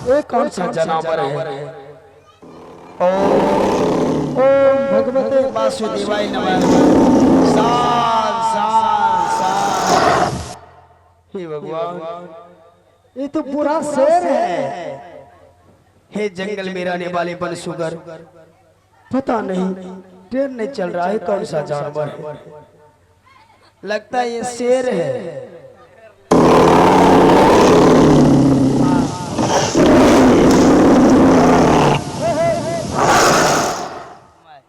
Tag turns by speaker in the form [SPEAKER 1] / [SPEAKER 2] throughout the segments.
[SPEAKER 1] ये कौन सा जानवर है?
[SPEAKER 2] ओम भगवते वासुदेवाय नमः।
[SPEAKER 1] शांत शांत शांत। हे भगवान,
[SPEAKER 2] ये तो पूरा शेर है।
[SPEAKER 1] हे जंगल में रहने वाले बनसुगर, पता नहीं ट्रेन नहीं चल रहा है, कौन सा जानवर है? लगता है ये शेर है।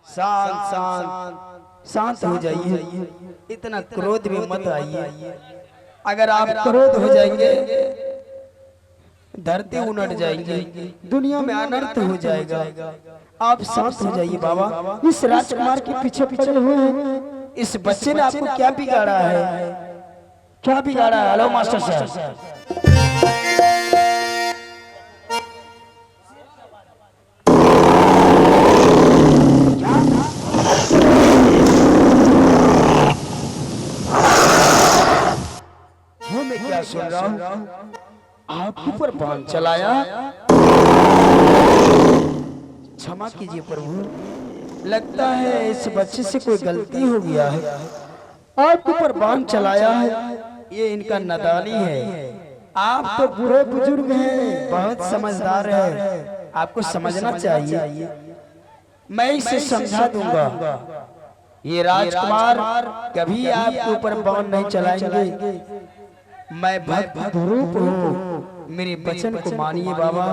[SPEAKER 1] शांत शांत शांत हो जाइए, इतना क्रोध में मत आइए। अगर आप क्रोध हो जाएंगे धरती उलट जाएगी, दुनिया में अनर्थ हो जाएगा। आप शांत हो जाइए बाबा। इस राजकुमार के पीछे पीछे हुए हैं, इस बच्चे ने आपको क्या बिगाड़ा है? क्या बिगाड़ा है? हेलो मास्टर साहब। मैं क्या सुन रहा हूँ? आपके ऊपर बाण चलाया? क्षमा कीजिए प्रभु, लगता है इस बच्चे से कोई गलती हो गया है। आपके ऊपर बाण चलाया है, ये इनका नादानी है। आप तो बुरे बुजुर्ग हैं, बहुत समझदार हैं, आपको समझना चाहिए। मैं इसे समझा दूंगा। ये राजकुमार कभी आपके ऊपर बाण नहीं चलाएंगे। मैं भक्त रूप हूँ, मेरे वचन को मानिए बाबा।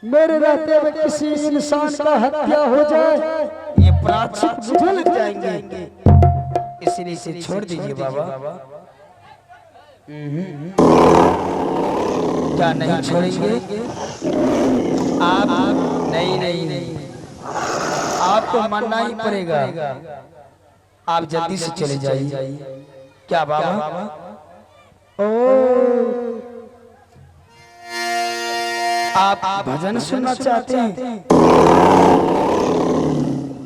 [SPEAKER 2] मेरे रहते हुए किसी इंसान का हत्या हो जाए,
[SPEAKER 1] ये प्रायश्चित मुझे लग जाएंगे, इसलिए इसे छोड़ दीजिए बाबा। क्या नहीं छोड़ेंगे आप? नहीं नहीं नहीं, आपको मानना ही पड़ेगा। आप जल्दी से चले जाइए। क्या बाबा? आप भजन सुनना चाहते हैं?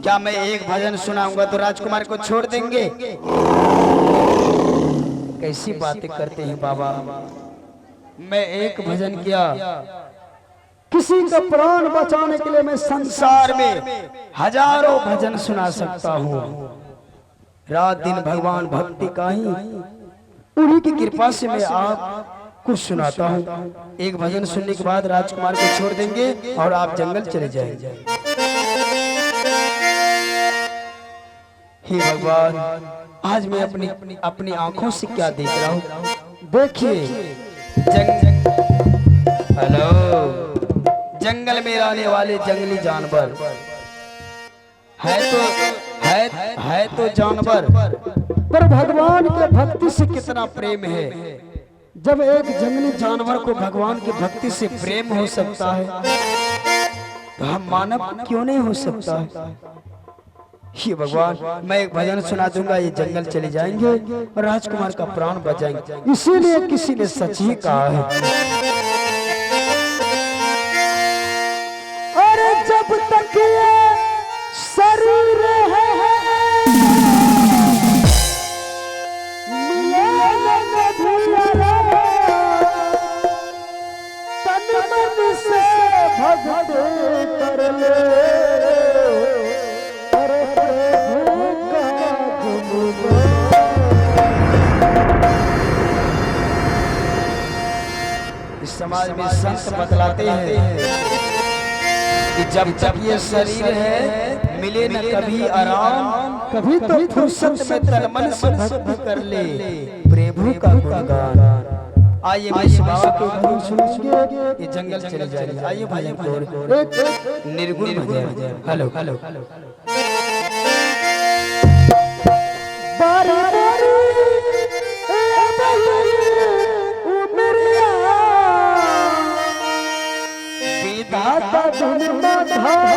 [SPEAKER 1] क्या मैं एक भजन सुनाऊंगा तो राजकुमार को छोड़ देंगे? कैसी बातें करते हैं बाबा। मैं एक भजन किया,
[SPEAKER 2] किसी का प्राण बचाने के लिए मैं
[SPEAKER 1] संसार में हजारों भजन सुना सकता हूँ। रात दिन भगवान भक्ति का ही, उन्हीं की कृपा से मैं आप कुछ सुनाता हूँ। एक भजन सुनने के बाद राजकुमार को छोड़ देंगे और आप जंगल चले जाएंगे। हे भगवान, आज मैं अपनी आंखों से क्या देख रहा हूँ? देखिए हेलो, जंगल में रहने वाले जंगली जानवर है तो जानवर,
[SPEAKER 2] पर भगवान के
[SPEAKER 1] भक्ति से कितना प्रेम है। जब एक जंगली जानवर को भगवान की भक्ति से प्रेम हो सकता है, तो हम मानव क्यों नहीं हो सकता है? हे भगवान, मैं एक भजन सुना दूंगा, ये जंगल चले जाएंगे और राजकुमार का प्राण बचाएंगे। इसीलिए किसी ने सच ही कहा है।
[SPEAKER 2] अरे जब तक ये शरीर है, भक्त कर ले, अरे प्रभु का गुणगान।
[SPEAKER 1] इस समाज में संत बतलाते हैं कि जब तक ये शरीर है मिले न कभी आराम, कभी तो फुर्सत में तन मन से भक्ति कर ले प्रभु का गुणगान। आइए मैं बाबा को भजन सुनेंगे, ये जंगल चले जाएंगे। आइए भजन को निर्गुण भजन। हेलो हेलो
[SPEAKER 2] बारी बारी विधाता धुन बधाए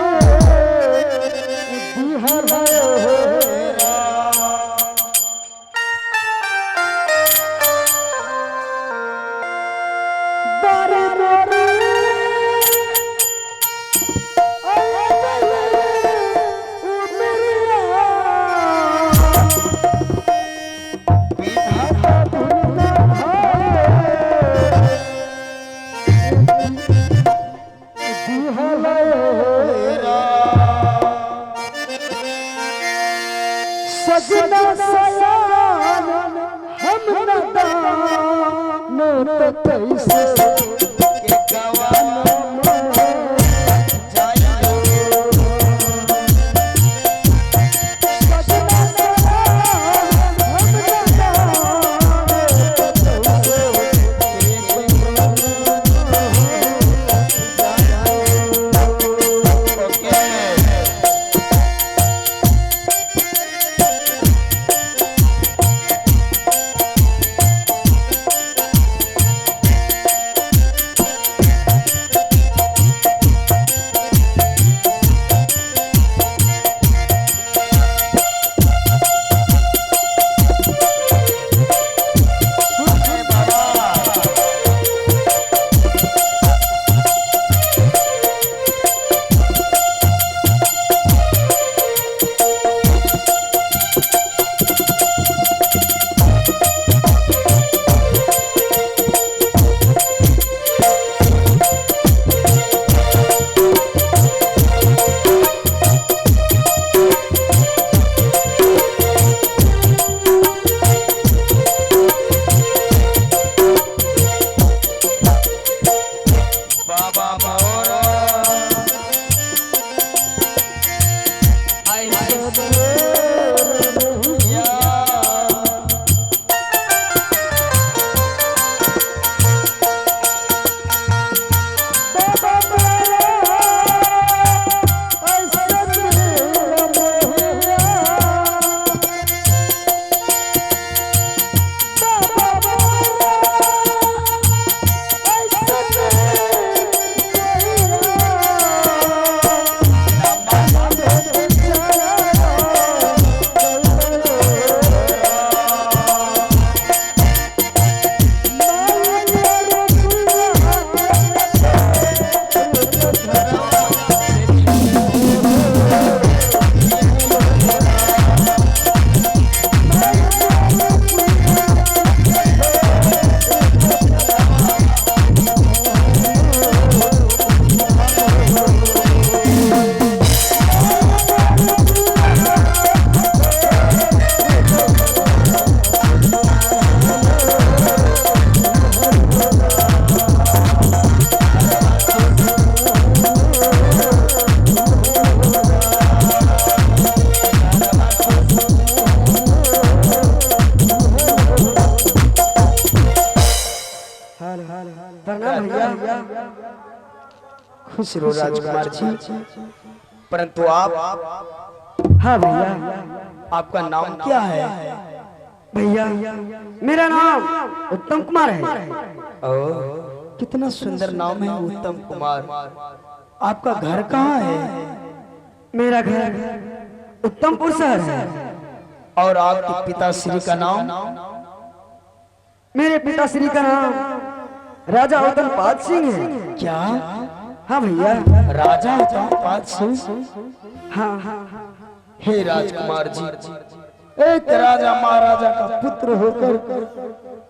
[SPEAKER 2] कैसे
[SPEAKER 1] के गवानो जाइयो
[SPEAKER 2] प्रणाम भैया।
[SPEAKER 1] खुश रहो राजकुमार जी। परंतु आप,
[SPEAKER 2] हाँ भैया।
[SPEAKER 1] आपका नाम क्या है?
[SPEAKER 2] भैया मेरा नाम उत्तम कुमार है।
[SPEAKER 1] ओ, कितना सुंदर नाम है उत्तम कुमार। आपका घर कहाँ है?
[SPEAKER 2] मेरा घर उत्तमपुर शहर है।
[SPEAKER 1] और आपके पिताश्री का नाम?
[SPEAKER 2] मेरे पिताश्री का नाम राजा उत्तमपाद सिंह है।
[SPEAKER 1] क्या?
[SPEAKER 2] हाँ भैया।
[SPEAKER 1] राजा उत्तमपाद सिंह?
[SPEAKER 2] हाँ हाँ।
[SPEAKER 1] हे राजकुमार जी, एक राजा महाराजा का पुत्र होकर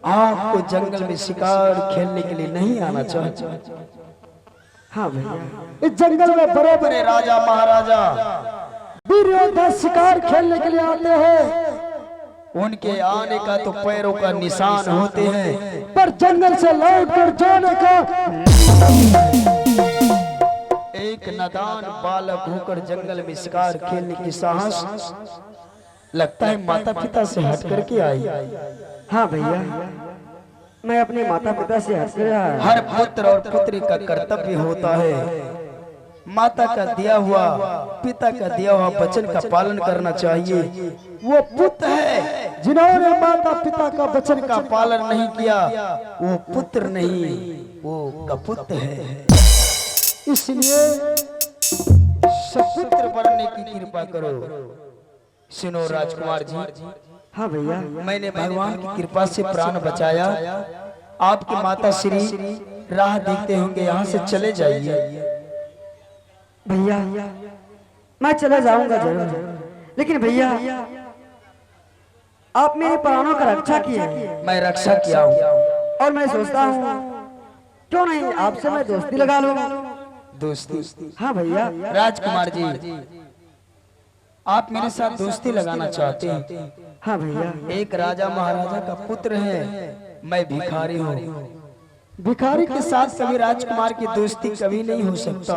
[SPEAKER 1] आपको जंगल में शिकार खेलने के लिए नहीं आना चाहिए।
[SPEAKER 2] हाँ भैया, इस जंगल में बड़े बड़े
[SPEAKER 1] राजा महाराजा
[SPEAKER 2] वीर योद्धा शिकार खेलने के लिए आते हैं।
[SPEAKER 1] उनके आने का तो पैरों का निशान होते हैं,
[SPEAKER 2] पर जंगल से लौट कर जाने का
[SPEAKER 1] एक नादान बालक होकर जंगल में शिकार खेलने की साहस लगता है माता पिता से हट करके आई।
[SPEAKER 2] हाँ भैया, मैं अपने माता पिता से हट कर आया।
[SPEAKER 1] हर पुत्र और पुत्री का कर्तव्य होता है माता का दिया हुआ, पिता का दिया हुआ वचन का पालन करना चाहिए। वो पुत्र है
[SPEAKER 2] जिन्होंने माता पिता का वचन
[SPEAKER 1] का पालन नहीं किया, वो पुत्र नहीं, वो कपुत्र है।
[SPEAKER 2] इसलिए
[SPEAKER 1] सपुत्र बनने की कृपा करो। सुनो राजकुमार जी।
[SPEAKER 2] हाँ भैया,
[SPEAKER 1] मैंने भगवान की कृपा से प्राण बचाया। आपकी माता श्री राह देखते होंगे, यहाँ से चले जाइए।
[SPEAKER 2] भैया मैं चला जाऊंगा जरूर, लेकिन भैया आप मेरे प्राणों का रक्षा किए।
[SPEAKER 1] मैं रक्षा किया हूँ
[SPEAKER 2] और मैं सोचता हूँ क्यों नहीं आपसे मैं दोस्ती लगा लूं।
[SPEAKER 1] दोस्ती?
[SPEAKER 2] हाँ भैया।
[SPEAKER 1] राजकुमार जी, आप मेरे साथ दोस्ती लगाना चाहते हैं?
[SPEAKER 2] हाँ भैया।
[SPEAKER 1] एक राजा महाराजा का पुत्र है, मैं भिखारी हूँ। भिखारी के साथ कभी राजकुमार की दोस्ती कभी नहीं हो सकता।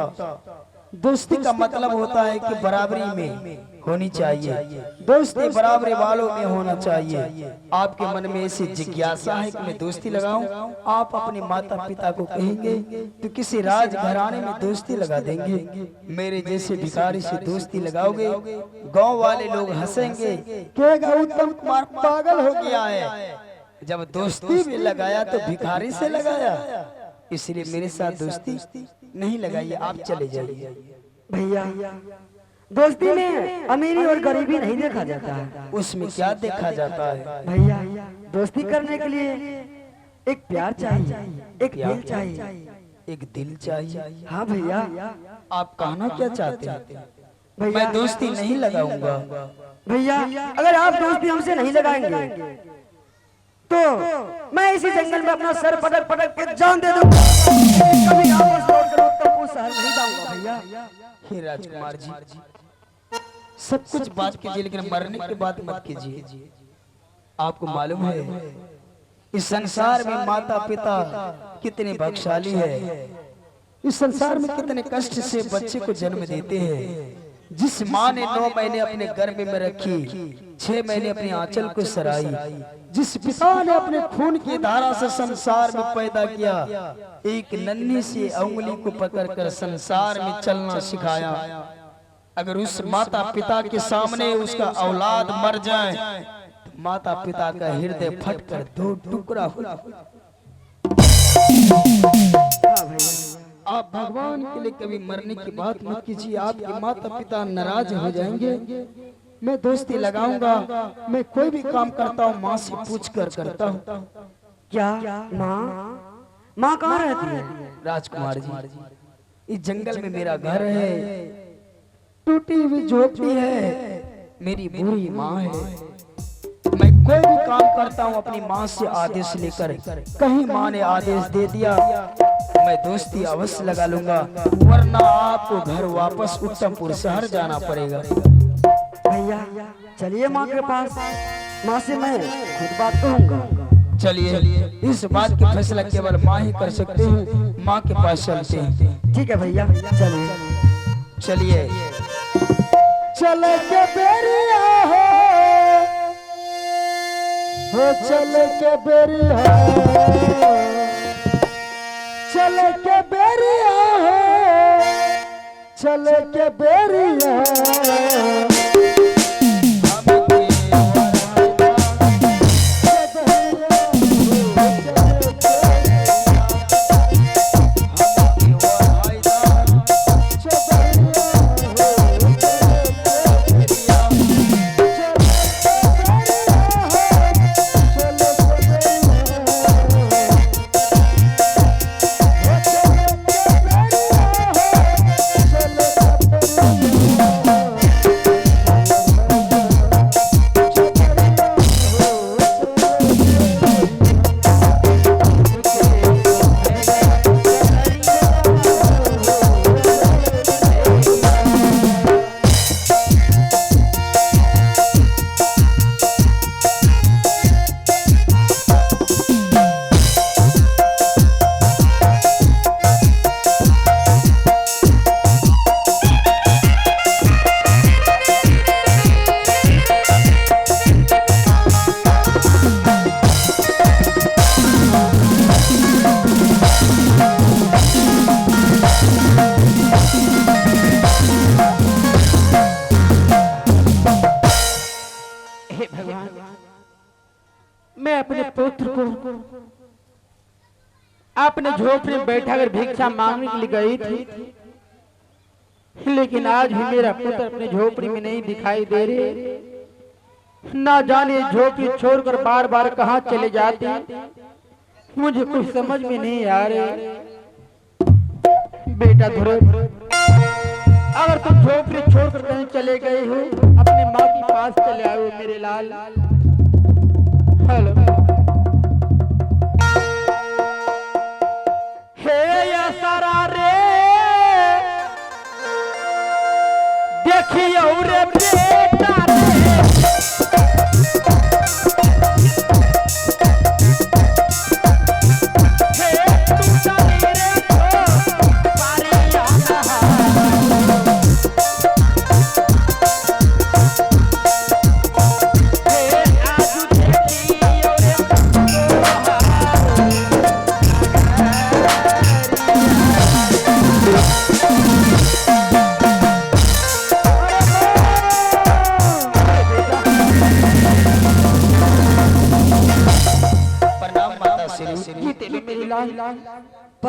[SPEAKER 1] दोस्ती का मतलब होता है कि बराबरी में होनी चाहिए, दोस्ती बराबरी वालों में होना चाहिए। आपके मन में ऐसी जिज्ञासा है कि मैं दोस्ती लगाऊं, आप अपने माता पिता को कहेंगे तो किसी राज घराने में दोस्ती लगा देंगे। मेरे जैसे भिखारी से दोस्ती लगाओगे, गांव वाले लोग हंसेंगे, कहेगा उत्तम कुमार पागल हो गया है। जब दोस्ती भी लगाया तो भिखारी से लगाया, इसलिए मेरे साथ दोस्ती नहीं लगाइए, आप चले जाइए।
[SPEAKER 2] भैया दोस्ती में अमीरी और गरीबी नहीं देखा जाता है।
[SPEAKER 1] उसमें क्या देखा जाता है?
[SPEAKER 2] भैया दोस्ती करने के लिए एक प्यार चाहिए, एक दिल चाहिए।
[SPEAKER 1] एक दिल चाहिए?
[SPEAKER 2] हाँ भैया।
[SPEAKER 1] आप कहना क्या चाहते हैं? मैं दोस्ती नहीं लगाऊंगा।
[SPEAKER 2] भैया अगर आप दोस्ती हमसे नहीं लगाएंगे तो मैं इसी जंगल में अपना सर पटक पटक के जान दे दूंगा। कभी आप उत्तमपुर शहर नहीं जाऊंगा भैया।
[SPEAKER 1] हे राजकुमार जी, सब कुछ बात कीजिए लेकिन मरने के बाद मत कीजिए। आपको मालूम है इस संसार में माता पिता कितने भाग्यशाली है, इस संसार में कितने कष्ट से बच्चे को जन्म देते हैं। जिस माँ ने 9 महीने अपने गर्भ में रखी, 6 महीने अपने आंचल को सराई, जिस पिता ने अपने खून की धारा से संसार में पैदा किया, एक नन्ही सी उंगली को पकड़कर संसार में चलना सिखाया, अगर उस माता पिता के सामने उसका औलाद मर जाए तो माता पिता का हृदय फटकर 2 टुकड़ा हो। आप भगवान के लिए कभी मरने की बात मत कीजिए, आपके माता पिता नाराज हो जाएंगे। मैं दोस्ती लगाऊंगा, मैं कोई भी काम करता हूँ माँ से पूछ कर करता हूँ।
[SPEAKER 2] क्या माँ कहाँ रहती है?
[SPEAKER 1] राजकुमार जी, इस जंगल में मेरा घर है, टूटी हुई झोपड़ी है, मेरी बुरी माँ है। मैं कोई भी काम करता हूँ अपनी माँ से आदेश लेकर, कहीं माँ ने आदेश दे दिया मैं दोस्ती अवश्य लगा लूंगा, वरना आपको घर वापस उत्तमपुर शहर जाना पड़ेगा।
[SPEAKER 2] भैया चलिए माँ के पास, माँ से मैं खुद बात कहूँगा।
[SPEAKER 1] चलिए, इस बात की फैसला केवल माँ ही कर सकते हैं, माँ के पास चलते हैं।
[SPEAKER 2] ठीक है भैया चलिए।
[SPEAKER 1] चलिए
[SPEAKER 2] चल के बेरिया हो चल के बेरिया, चल के बेरिया हो चल के बेरिया,
[SPEAKER 3] मैं अपने पुत्र को अपने झोपड़ी में बैठा कर भिक्षा मांगने के लिए गई थी, लेकिन आज भी मेरा पुत्र अपने झोपड़ी में नहीं दिखाई दे रहे। ना जाने झोपड़ी छोड़कर बार बार कहाँ चले जाते, मुझे कुछ समझ में नहीं आ रहे। बेटा ध्रुव, अगर तुम झोपड़ी छोड़कर कहीं चले गए हो, अपने माँ के पास चले आओ मेरे लाल। हेलो हे या सारा रे देखियो रे बेटा रे, हे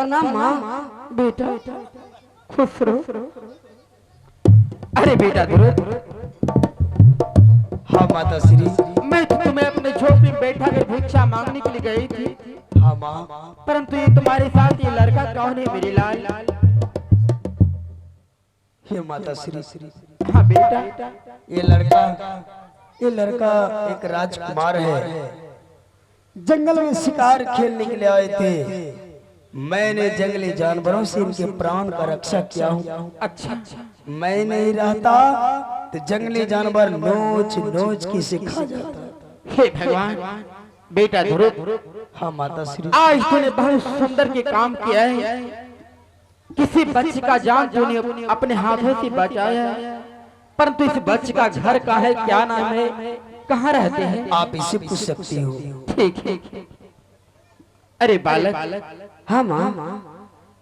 [SPEAKER 2] प्रणाम माँ।
[SPEAKER 3] बेटा खुश रहो। अरे बेटा ध्रुव,
[SPEAKER 1] हाँ माता श्री।
[SPEAKER 3] मैं तो तुम्हें अपने झोपड़ी में बैठा कर भिक्षा मांगने के लिए गई थी,
[SPEAKER 1] हाँ माँ।
[SPEAKER 3] परंतु ये तुम्हारे साथ ये लड़का कौन है मेरे लाल?
[SPEAKER 1] हे माता श्री।
[SPEAKER 3] हाँ बेटा,
[SPEAKER 1] ये लड़का एक राजकुमार है। जंगल में शिकार खेलने के लिए आए थे। मैंने जंगली जानवरों से इनके प्राण का रक्षा किया हूँ।
[SPEAKER 3] अच्छा
[SPEAKER 1] मैं नहीं रहता तो जंगली जानवर नोच नोच के इसे खा जाता।
[SPEAKER 3] हे भगवान, बेटा ध्रुव,
[SPEAKER 1] हाँ माता श्री।
[SPEAKER 3] आज तूने बहुत सुंदर के काम किया है। किसी बच्चे का जान तूने अपने हाथों से बचाया है, परंतु इस बच्चे का घर कहाँ है, क्या नाम है, कहाँ रहते हैं?
[SPEAKER 1] आप इसे पूछ सकती हो।
[SPEAKER 3] ठीक है। अरे बालक,
[SPEAKER 2] हाँ माँ।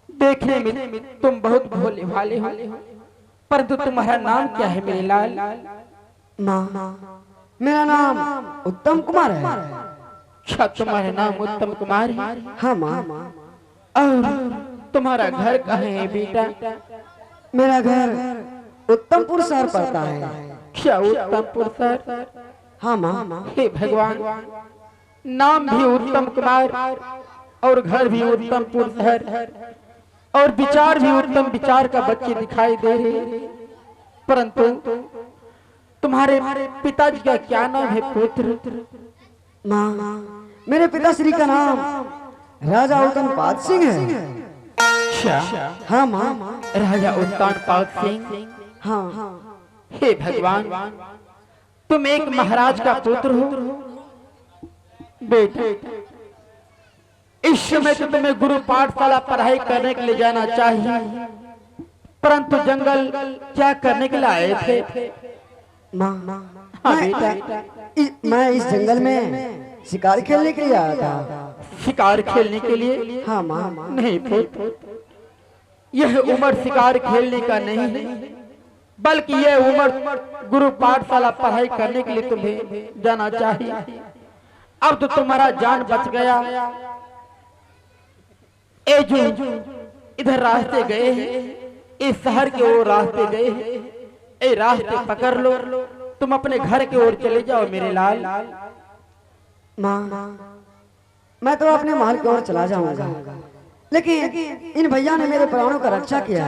[SPEAKER 3] देखने में तुम बहुत भोले भाले हो, परंतु तुम्हारा नाम क्या है मेरे लाल?
[SPEAKER 2] माँ, मेरा नाम उत्तम कुमार है।
[SPEAKER 3] क्या तुम्हारा नाम उत्तम कुमार है?
[SPEAKER 2] हाँ माँ।
[SPEAKER 3] और तुम्हारा घर कहाँ है बेटा?
[SPEAKER 2] मेरा घर उत्तमपुर शहर पड़ता है।
[SPEAKER 3] क्या उत्तमपुर शहर?
[SPEAKER 2] हाँ माँ।
[SPEAKER 3] हे भगवान, नाम भी उत्तम कुमार और घर भी उत्तमपुर शहर और विचार भी उत्तम विचार का बच्चे दिखाई दे रहे, परंतु तुम्हारे पिताजी का क्या नाम है पुत्र?
[SPEAKER 2] माँ, मेरे पिताश्री का नाम राजा उत्तमपाद सिंह है।
[SPEAKER 3] क्या?
[SPEAKER 2] हाँ माँ।
[SPEAKER 3] राजा उत्तमपाद सिंह?
[SPEAKER 2] हाँ।
[SPEAKER 3] हे भगवान, तुम एक महाराज का पुत्र हो बेटा। इस समय तो तुम्हें गुरु पाठशाला पढ़ाई करने के लिए जाना चाहिए, परंतु जंगल क्या करने के लिए आए थे?
[SPEAKER 2] माँ,
[SPEAKER 3] हाँ बेटा,
[SPEAKER 2] मैं इस जंगल में शिकार खेलने के लिए आया था।
[SPEAKER 3] शिकार खेलने के लिए?
[SPEAKER 2] हाँ माँ।
[SPEAKER 3] नहीं पुत्र, यह उम्र शिकार खेलने का नहीं है, बल्कि यह उम्र गुरु पाठशाला पढ़ाई करने के लिए तुम्हें जाना चाहिए। अब तो तुम्हारा जान बच गया। ए जो इधर रास्ते गए हैं, इस शहर के ओर रास्ते गए हैं, ए रास्ते पकड़ लो, तुम अपने घर की ओर चले जाओ मेरे लाल।
[SPEAKER 2] माँ, मैं तो अपने महल की ओर चला जाऊंगा, लेकिन इन भैया ने मेरे प्राणों का रक्षा किया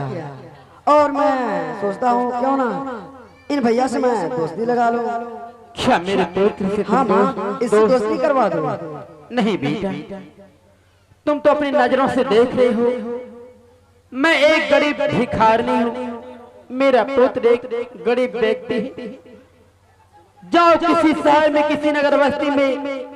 [SPEAKER 2] और मैं सोचता हूँ क्यों ना इन भैया से मैं दोस्ती लगा लूं।
[SPEAKER 3] क्या मेरे पुत्र से?
[SPEAKER 2] हाँ माँ, इससे दोस्ती करवा दो।
[SPEAKER 3] नहीं बेटा, तुम तो अपनी नजरों से देख रहे हो मैं एक गरीब भिखारनी हूँ, मेरा पुत्र एक गरीब व्यक्ति है। जाओ किसी शहर में, किसी नगर बस्ती में